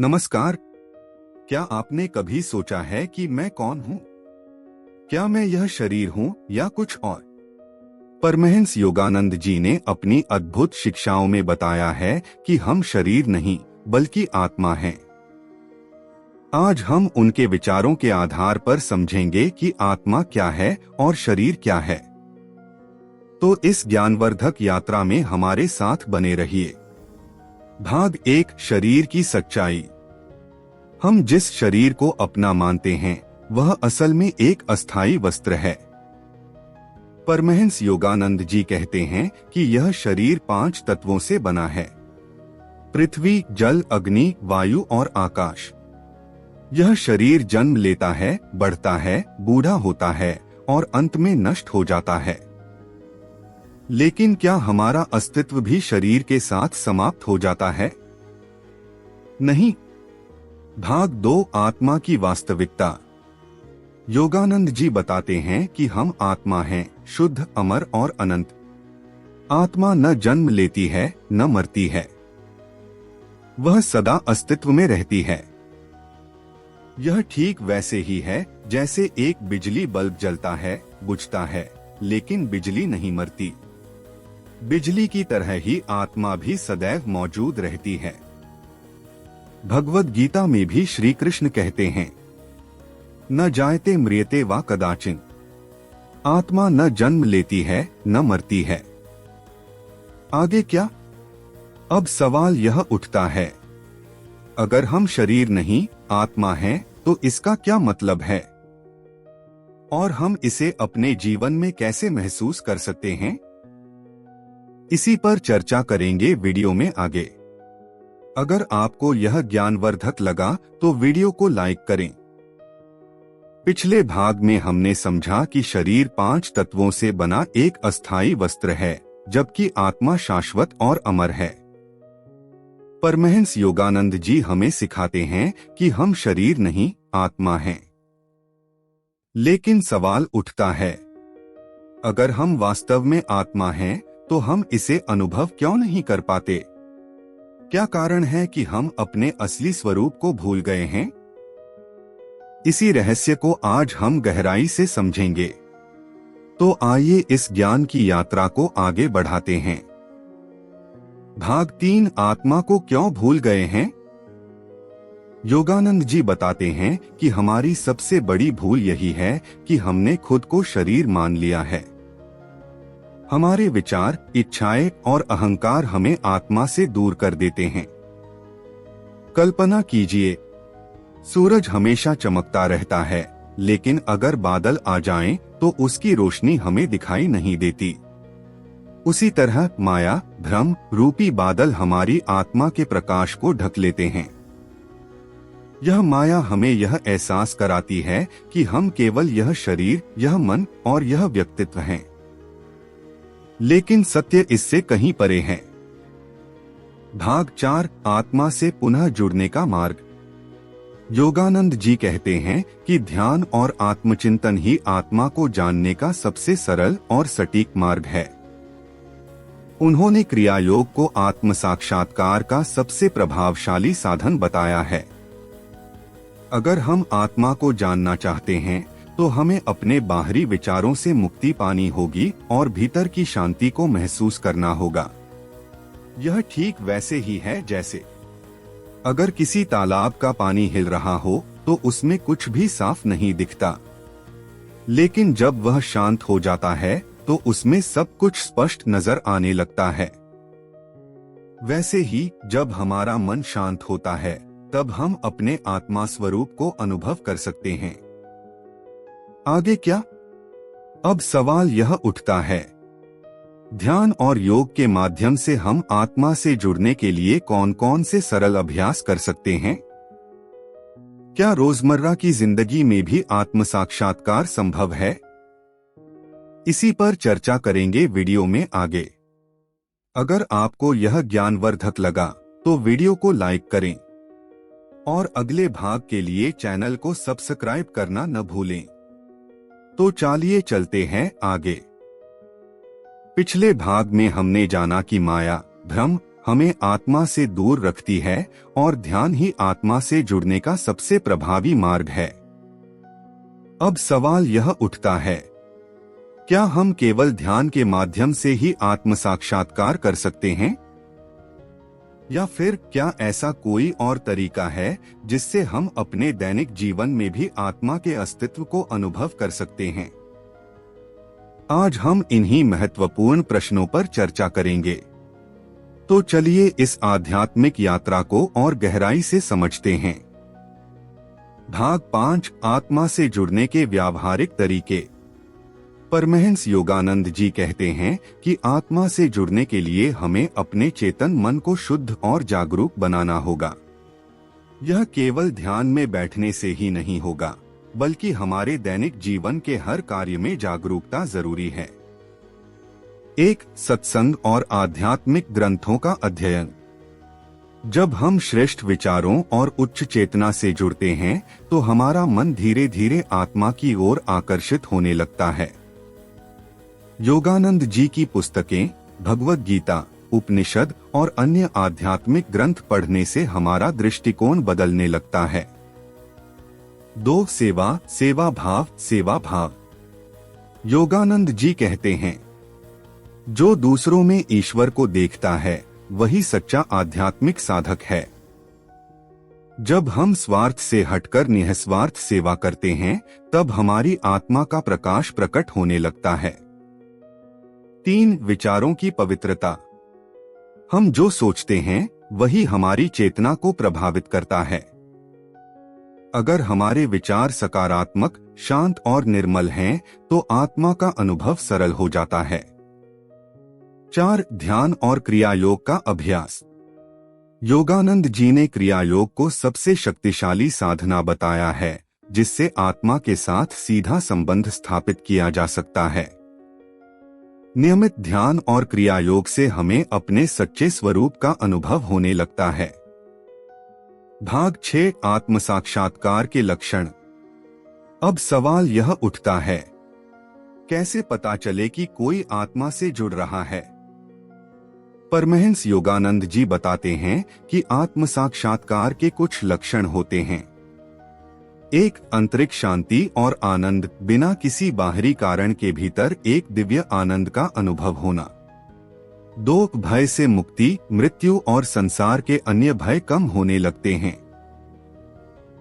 नमस्कार। क्या आपने कभी सोचा है कि मैं कौन हूँ? क्या मैं यह शरीर हूँ या कुछ और? परमहंस योगानंद जी ने अपनी अद्भुत शिक्षाओं में बताया है कि हम शरीर नहीं बल्कि आत्मा हैं। आज हम उनके विचारों के आधार पर समझेंगे कि आत्मा क्या है और शरीर क्या है। तो इस ज्ञानवर्धक यात्रा में हमारे साथ बने रहिए। भाग 1, शरीर की सच्चाई। हम जिस शरीर को अपना मानते हैं वह असल में एक अस्थायी वस्त्र है। परमहंस योगानंद जी कहते हैं कि यह शरीर 5 तत्वों से बना है: पृथ्वी, जल, अग्नि, वायु और आकाश। यह शरीर जन्म लेता है, बढ़ता है, बूढ़ा होता है और अंत में नष्ट हो जाता है। लेकिन क्या हमारा अस्तित्व भी शरीर के साथ समाप्त हो जाता है? नहीं। भाग 2, आत्मा की वास्तविकता। योगानंद जी बताते हैं कि हम आत्मा हैं, शुद्ध, अमर और अनंत। आत्मा न जन्म लेती है न मरती है, वह सदा अस्तित्व में रहती है। यह ठीक वैसे ही है जैसे एक बिजली बल्ब जलता है, बुझता है, लेकिन बिजली नहीं मरती। बिजली की तरह ही आत्मा भी सदैव मौजूद रहती है। भगवद गीता में भी श्री कृष्ण कहते हैं, न जायते म्रियते वा कदाचिन। आत्मा न जन्म लेती है न मरती है। आगे क्या? अब सवाल यह उठता है, अगर हम शरीर नहीं आत्मा हैं तो इसका क्या मतलब है और हम इसे अपने जीवन में कैसे महसूस कर सकते हैं? इसी पर चर्चा करेंगे वीडियो में आगे। अगर आपको यह ज्ञानवर्धक लगा तो वीडियो को लाइक करें। पिछले भाग में हमने समझा कि शरीर 5 तत्वों से बना एक अस्थायी वस्त्र है, जबकि आत्मा शाश्वत और अमर है। परमहंस योगानंद जी हमें सिखाते हैं कि हम शरीर नहीं आत्मा हैं। लेकिन सवाल उठता है, अगर हम वास्तव में आत्मा हैं तो हम इसे अनुभव क्यों नहीं कर पाते? क्या कारण है कि हम अपने असली स्वरूप को भूल गए हैं? इसी रहस्य को आज हम गहराई से समझेंगे। तो आइए इस ज्ञान की यात्रा को आगे बढ़ाते हैं। भाग 3, आत्मा को क्यों भूल गए हैं? योगानंद जी बताते हैं कि हमारी सबसे बड़ी भूल यही है कि हमने खुद को शरीर मान लिया है। हमारे विचार, इच्छाएं और अहंकार हमें आत्मा से दूर कर देते हैं। कल्पना कीजिए, सूरज हमेशा चमकता रहता है, लेकिन अगर बादल आ जाएं तो उसकी रोशनी हमें दिखाई नहीं देती। उसी तरह माया, भ्रम रूपी बादल हमारी आत्मा के प्रकाश को ढक लेते हैं। यह माया हमें यह एहसास कराती है कि हम केवल यह शरीर, यह मन और यह व्यक्तित्व हैं। लेकिन सत्य इससे कहीं परे है। भाग 4, आत्मा से पुनः जुड़ने का मार्ग। योगानंद जी कहते हैं कि ध्यान और आत्मचिंतन ही आत्मा को जानने का सबसे सरल और सटीक मार्ग है। उन्होंने क्रिया योग को आत्म साक्षात्कार का सबसे प्रभावशाली साधन बताया है। अगर हम आत्मा को जानना चाहते हैं तो हमें अपने बाहरी विचारों से मुक्ति पानी होगी और भीतर की शांति को महसूस करना होगा। यह ठीक वैसे ही है जैसे अगर किसी तालाब का पानी हिल रहा हो तो उसमें कुछ भी साफ नहीं दिखता, लेकिन जब वह शांत हो जाता है तो उसमें सब कुछ स्पष्ट नजर आने लगता है। वैसे ही जब हमारा मन शांत होता है तब हम अपने आत्मा स्वरूप को अनुभव कर सकते हैं। आगे क्या? अब सवाल यह उठता है, ध्यान और योग के माध्यम से हम आत्मा से जुड़ने के लिए कौन कौन से सरल अभ्यास कर सकते हैं? क्या रोजमर्रा की जिंदगी में भी आत्म साक्षात्कार संभव है? इसी पर चर्चा करेंगे वीडियो में आगे। अगर आपको यह ज्ञानवर्धक लगा तो वीडियो को लाइक करें और अगले भाग के लिए चैनल को सब्सक्राइब करना न भूलें। तो चलिए चलते हैं आगे। पिछले भाग में हमने जाना कि माया, भ्रम हमें आत्मा से दूर रखती है और ध्यान ही आत्मा से जुड़ने का सबसे प्रभावी मार्ग है। अब सवाल यह उठता है, क्या हम केवल ध्यान के माध्यम से ही आत्म साक्षात्कार कर सकते हैं, या फिर क्या ऐसा कोई और तरीका है जिससे हम अपने दैनिक जीवन में भी आत्मा के अस्तित्व को अनुभव कर सकते हैं? आज हम इन्हीं महत्वपूर्ण प्रश्नों पर चर्चा करेंगे। तो चलिए इस आध्यात्मिक यात्रा को और गहराई से समझते हैं। भाग 5, आत्मा से जुड़ने के व्यावहारिक तरीके। परमहंस योगानंद जी कहते हैं कि आत्मा से जुड़ने के लिए हमें अपने चेतन मन को शुद्ध और जागरूक बनाना होगा। यह केवल ध्यान में बैठने से ही नहीं होगा, बल्कि हमारे दैनिक जीवन के हर कार्य में जागरूकता जरूरी है। 1. सत्संग और आध्यात्मिक ग्रंथों का अध्ययन। जब हम श्रेष्ठ विचारों और उच्च चेतना से जुड़ते हैं तो हमारा मन धीरे धीरे आत्मा की ओर आकर्षित होने लगता है। योगानंद जी की पुस्तकें, भगवद गीता, उपनिषद और अन्य आध्यात्मिक ग्रंथ पढ़ने से हमारा दृष्टिकोण बदलने लगता है। 2. सेवा भाव। योगानंद जी कहते हैं, जो दूसरों में ईश्वर को देखता है वही सच्चा आध्यात्मिक साधक है। जब हम स्वार्थ से हटकर निस्वार्थ सेवा करते हैं तब हमारी आत्मा का प्रकाश प्रकट होने लगता है। 3. विचारों की पवित्रता। हम जो सोचते हैं वही हमारी चेतना को प्रभावित करता है। अगर हमारे विचार सकारात्मक, शांत और निर्मल हैं, तो आत्मा का अनुभव सरल हो जाता है। 4. ध्यान और क्रिया योग का अभ्यास। योगानंद जी ने क्रिया योग को सबसे शक्तिशाली साधना बताया है, जिससे आत्मा के साथ सीधा संबंध स्थापित किया जा सकता है। नियमित ध्यान और क्रिया योग से हमें अपने सच्चे स्वरूप का अनुभव होने लगता है। भाग 6, आत्म साक्षात्कार के लक्षण। अब सवाल यह उठता है, कैसे पता चले कि कोई आत्मा से जुड़ रहा है? परमहंस योगानंद जी बताते हैं कि आत्म साक्षात्कार के कुछ लक्षण होते हैं। 1. आंतरिक शांति और आनंद, बिना किसी बाहरी कारण के भीतर एक दिव्य आनंद का अनुभव होना। 2. भय से मुक्ति, मृत्यु और संसार के अन्य भय कम होने लगते हैं।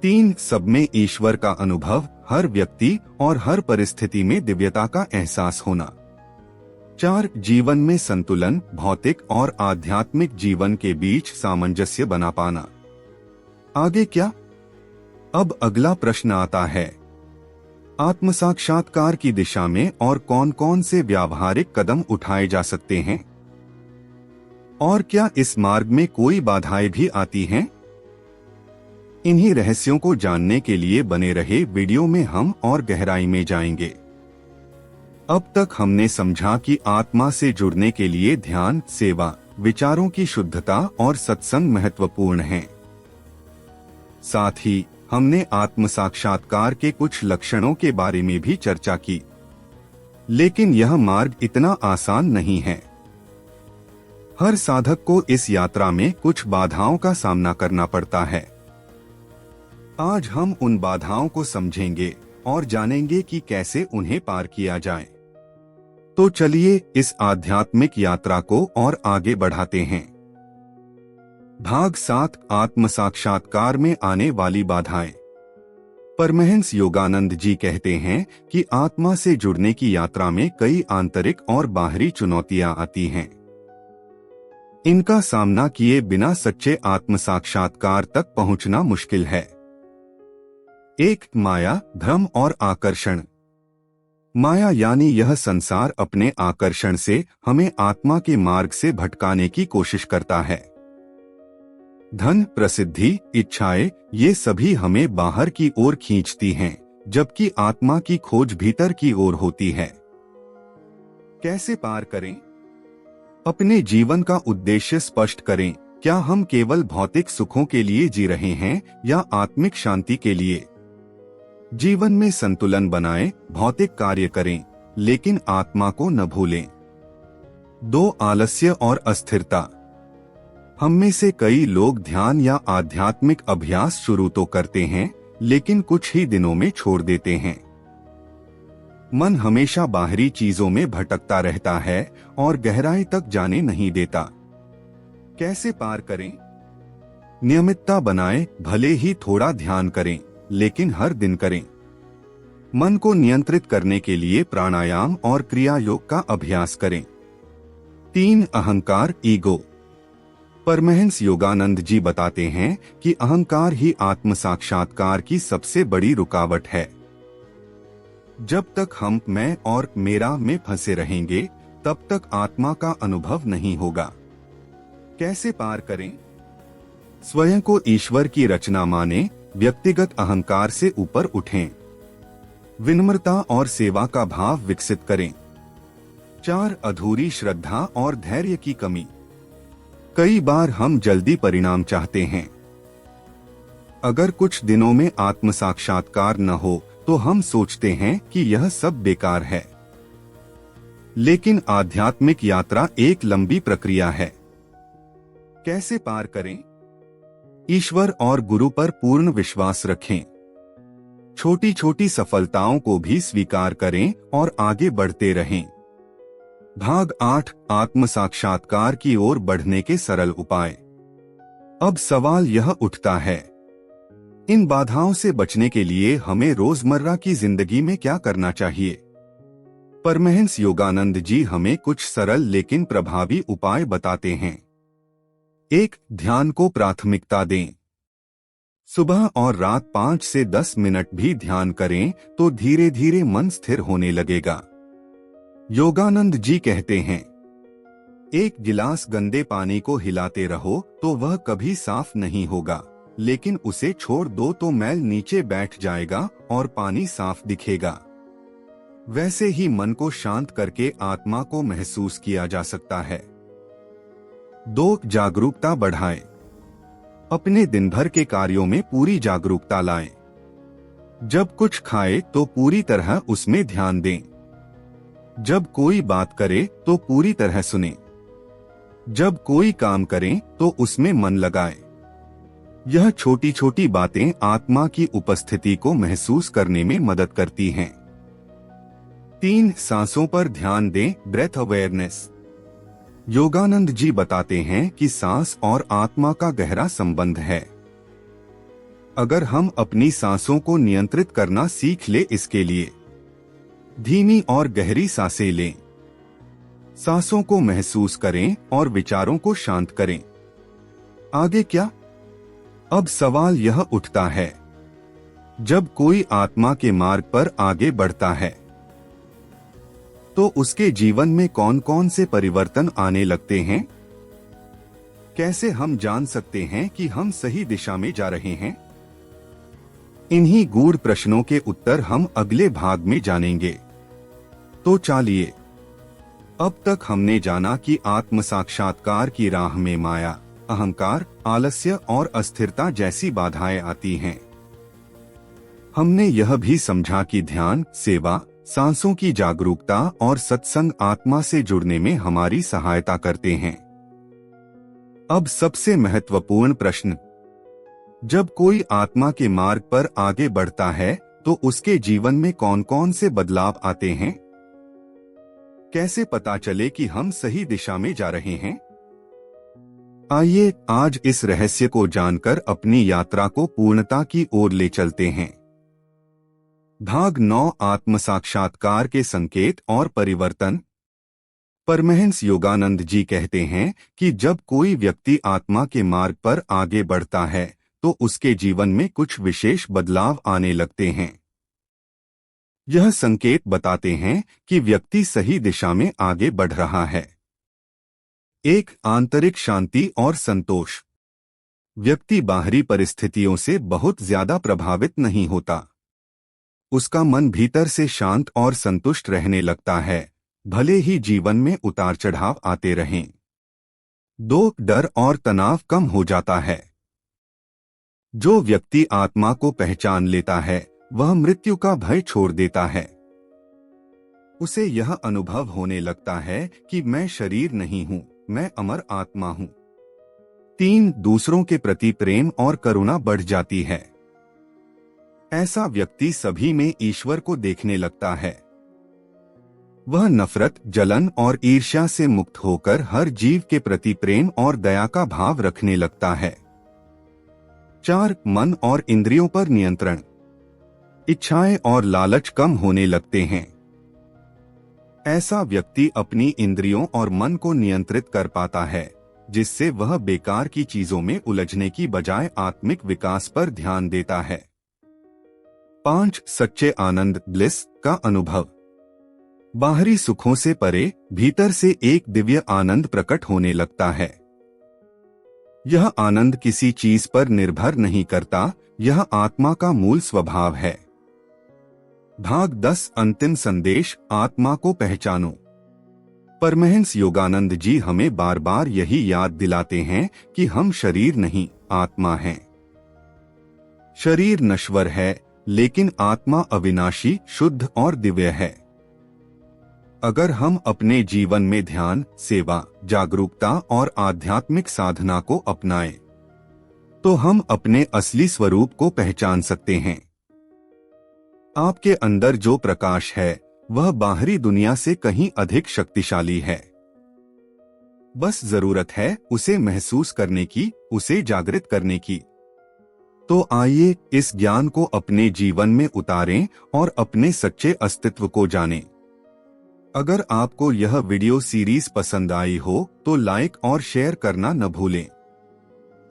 3. सब में ईश्वर का अनुभव, हर व्यक्ति और हर परिस्थिति में दिव्यता का एहसास होना। 4. जीवन में संतुलन, भौतिक और आध्यात्मिक जीवन के बीच सामंजस्य बना पाना। आगे क्या? अब अगला प्रश्न आता है, आत्म साक्षात्कार की दिशा में और कौन कौन से व्यावहारिक कदम उठाए जा सकते हैं, और क्या इस मार्ग में कोई बाधाएं भी आती हैं? इन्हीं रहस्यों को जानने के लिए बने रहे वीडियो में हम और गहराई में जाएंगे। अब तक हमने समझा कि आत्मा से जुड़ने के लिए ध्यान, सेवा, विचारों की शुद्धता और सत्संग महत्वपूर्ण हैं। साथ ही हमने आत्म साक्षात्कार के कुछ लक्षणों के बारे में भी चर्चा की। लेकिन यह मार्ग इतना आसान नहीं है। हर साधक को इस यात्रा में कुछ बाधाओं का सामना करना पड़ता है। आज हम उन बाधाओं को समझेंगे और जानेंगे कि कैसे उन्हें पार किया जाए। तो चलिए इस आध्यात्मिक यात्रा को और आगे बढ़ाते हैं। भाग 7, आत्म साक्षात्कार में आने वाली बाधाएं। परमहंस योगानंद जी कहते हैं कि आत्मा से जुड़ने की यात्रा में कई आंतरिक और बाहरी चुनौतियां आती हैं। इनका सामना किए बिना सच्चे आत्म साक्षात्कार तक पहुंचना मुश्किल है। 1. माया, भ्रम और आकर्षण। माया यानी यह संसार अपने आकर्षण से हमें आत्मा के मार्ग से भटकाने की कोशिश करता है। धन, प्रसिद्धि, इच्छाएं, ये सभी हमें बाहर की ओर खींचती हैं, जबकि आत्मा की खोज भीतर की ओर होती है। कैसे पार करें? अपने जीवन का उद्देश्य स्पष्ट करें। क्या हम केवल भौतिक सुखों के लिए जी रहे हैं या आत्मिक शांति के लिए? जीवन में संतुलन बनाएं, भौतिक कार्य करें, लेकिन आत्मा को न भूलें। 2. आलस्य और अस्थिरता। हम में से कई लोग ध्यान या आध्यात्मिक अभ्यास शुरू तो करते हैं, लेकिन कुछ ही दिनों में छोड़ देते हैं। मन हमेशा बाहरी चीजों में भटकता रहता है और गहराई तक जाने नहीं देता। कैसे पार करें? नियमितता बनाएं, भले ही थोड़ा ध्यान करें, लेकिन हर दिन करें। मन को नियंत्रित करने के लिए प्राणायाम और क्रिया योग का अभ्यास करें। 3 अहंकार, ईगो। परमहंस योगानंद जी बताते हैं कि अहंकार ही आत्म साक्षात्कार की सबसे बड़ी रुकावट है। जब तक हम मैं और मेरा में फंसे रहेंगे, तब तक आत्मा का अनुभव नहीं होगा। कैसे पार करें? स्वयं को ईश्वर की रचना माने, व्यक्तिगत अहंकार से ऊपर उठें। विनम्रता और सेवा का भाव विकसित करें। 4 अधूरी श्रद्धा और धैर्य की कमी। कई बार हम जल्दी परिणाम चाहते हैं। अगर कुछ दिनों में आत्म साक्षात्कार न हो तो हम सोचते हैं कि यह सब बेकार है। लेकिन आध्यात्मिक यात्रा एक लंबी प्रक्रिया है। कैसे पार करें? ईश्वर और गुरु पर पूर्ण विश्वास रखें। छोटी छोटी सफलताओं को भी स्वीकार करें और आगे बढ़ते रहें। भाग 8 आत्म साक्षात्कार की ओर बढ़ने के सरल उपाय। अब सवाल यह उठता है, इन बाधाओं से बचने के लिए हमें रोजमर्रा की जिंदगी में क्या करना चाहिए? परमहंस योगानंद जी हमें कुछ सरल लेकिन प्रभावी उपाय बताते हैं। 1 ध्यान को प्राथमिकता दें। सुबह और रात 5 से 10 मिनट भी ध्यान करें तो धीरे धीरे मन स्थिर होने लगेगा। योगानंद जी कहते हैं, 1 गिलास गंदे पानी को हिलाते रहो तो वह कभी साफ नहीं होगा, लेकिन उसे छोड़ दो तो मैल नीचे बैठ जाएगा और पानी साफ दिखेगा। वैसे ही मन को शांत करके आत्मा को महसूस किया जा सकता है। 2 जागरूकता बढ़ाएं। अपने दिन भर के कार्यों में पूरी जागरूकता लाएं। जब कुछ खाएं तो पूरी तरह उसमें ध्यान दें। जब कोई बात करे तो पूरी तरह सुनें। जब कोई काम करें तो उसमें मन लगाएं। यह छोटी छोटी बातें आत्मा की उपस्थिति को महसूस करने में मदद करती हैं। 3 सांसों पर ध्यान दें, ब्रेथ अवेयरनेस। योगानंद जी बताते हैं कि सांस और आत्मा का गहरा संबंध है। अगर हम अपनी सांसों को नियंत्रित करना सीख ले, इसके लिए धीमी और गहरी सांसें लें। सांसों को महसूस करें और विचारों को शांत करें। आगे क्या? अब सवाल यह उठता है, जब कोई आत्मा के मार्ग पर आगे बढ़ता है तो उसके जीवन में कौन कौन से परिवर्तन आने लगते हैं? कैसे हम जान सकते हैं कि हम सही दिशा में जा रहे हैं? इन्हीं गूढ़ प्रश्नों के उत्तर हम अगले भाग में जानेंगे। तो चलिए, अब तक हमने जाना कि आत्म साक्षात्कार की राह में माया, अहंकार, आलस्य और अस्थिरता जैसी बाधाएं आती हैं। हमने यह भी समझा कि ध्यान, सेवा, सांसों की जागरूकता और सत्संग आत्मा से जुड़ने में हमारी सहायता करते हैं। अब सबसे महत्वपूर्ण प्रश्न, जब कोई आत्मा के मार्ग पर आगे बढ़ता है तो उसके जीवन में कौन कौन से बदलाव आते हैं? कैसे पता चले कि हम सही दिशा में जा रहे हैं? आइए आज इस रहस्य को जानकर अपनी यात्रा को पूर्णता की ओर ले चलते हैं। भाग 9 आत्म साक्षात्कार के संकेत और परिवर्तन। परमहंस योगानंद जी कहते हैं कि जब कोई व्यक्ति आत्मा के मार्ग पर आगे बढ़ता है तो उसके जीवन में कुछ विशेष बदलाव आने लगते हैं। यह संकेत बताते हैं कि व्यक्ति सही दिशा में आगे बढ़ रहा है। 1 आंतरिक शांति और संतोष। व्यक्ति बाहरी परिस्थितियों से बहुत ज्यादा प्रभावित नहीं होता। उसका मन भीतर से शांत और संतुष्ट रहने लगता है, भले ही जीवन में उतार चढ़ाव आते रहें। 2 डर और तनाव कम हो जाता है। जो व्यक्ति आत्मा को पहचान लेता है वह मृत्यु का भय छोड़ देता है। उसे यह अनुभव होने लगता है कि मैं शरीर नहीं हूँ, मैं अमर आत्मा हूँ। 3. दूसरों के प्रति प्रेम और करुणा बढ़ जाती है। ऐसा व्यक्ति सभी में ईश्वर को देखने लगता है। वह नफरत, जलन और ईर्ष्या से मुक्त होकर हर जीव के प्रति प्रेम और दया का भाव रखने लगता है। 4. मन और इंद्रियों पर नियंत्रण। इच्छाएं और लालच कम होने लगते हैं। ऐसा व्यक्ति अपनी इंद्रियों और मन को नियंत्रित कर पाता है, जिससे वह बेकार की चीजों में उलझने की बजाय आत्मिक विकास पर ध्यान देता है। 5. सच्चे आनंद, ब्लिस का अनुभव। बाहरी सुखों से परे भीतर से एक दिव्य आनंद प्रकट होने लगता है। यह आनंद किसी चीज पर निर्भर नहीं करता, यह आत्मा का मूल स्वभाव है। भाग 10 अंतिम संदेश, आत्मा को पहचानो। परमहंस योगानंद जी हमें बार बार यही याद दिलाते हैं कि हम शरीर नहीं, आत्मा हैं। शरीर नश्वर है, लेकिन आत्मा अविनाशी, शुद्ध और दिव्य है। अगर हम अपने जीवन में ध्यान, सेवा, जागरूकता और आध्यात्मिक साधना को अपनाएं, तो हम अपने असली स्वरूप को पहचान सकते हैं। आपके अंदर जो प्रकाश है, वह बाहरी दुनिया से कहीं अधिक शक्तिशाली है। बस जरूरत है उसे महसूस करने की, उसे जागृत करने की। तो आइए इस ज्ञान को अपने जीवन में उतारें और अपने सच्चे अस्तित्व को जानें। अगर आपको यह वीडियो सीरीज पसंद आई हो तो लाइक और शेयर करना न भूलें।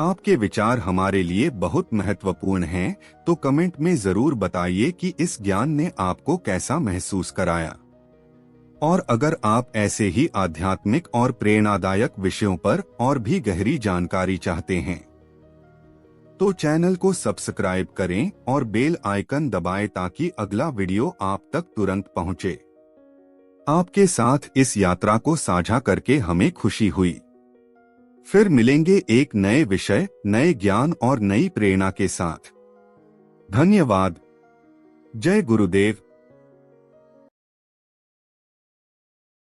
आपके विचार हमारे लिए बहुत महत्वपूर्ण हैं, तो कमेंट में जरूर बताइए कि इस ज्ञान ने आपको कैसा महसूस कराया। और अगर आप ऐसे ही आध्यात्मिक और प्रेरणादायक विषयों पर और भी गहरी जानकारी चाहते हैं, तो चैनल को सब्सक्राइब करें और बेल आइकन दबाएं ताकि अगला वीडियो आप तक तुरंत पहुंचे। आपके साथ इस यात्रा को साझा करके हमें खुशी हुई। फिर मिलेंगे एक नए विषय, नए ज्ञान और नई प्रेरणा के साथ। धन्यवाद। जय गुरुदेव।